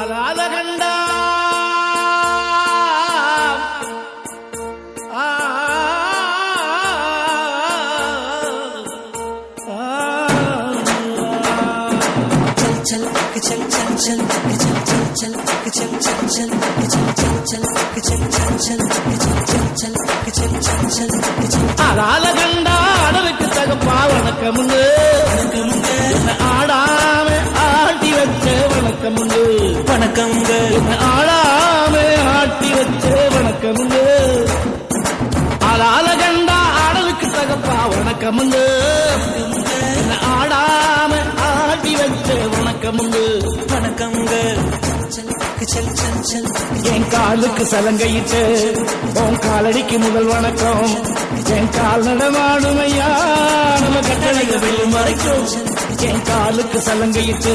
அலாலகண்டா चल चल चल चल चल चल चल चल चल चल चल चल चल चल चल चल அலாலகண்டா அடலுக்கு தகப்பா வணக்கமுண்டு ஆடாம ஆட்டி வச்ச வணக்கமுண்டு வணக்கம்ங்க ஆடாம ஆட்டி வச்ச வணக்கமுண்டு அலாலகண்டா அடலுக்கு தகப்பா வணக்கமுண்டு ஆடாம ஆட்டி வச்ச வணக்கமுண்டு வணக்கம்ங்க चल चल चल என் காலுக்கு சலங்கையிட்டு உன் காலடிக்கு முதல் வணக்கம் என் கால் நடமாடுமையா நம்ம கட்டளைகள் வெல்லும் வரைக்கும் என் காலுக்கு சலங்கையிட்டு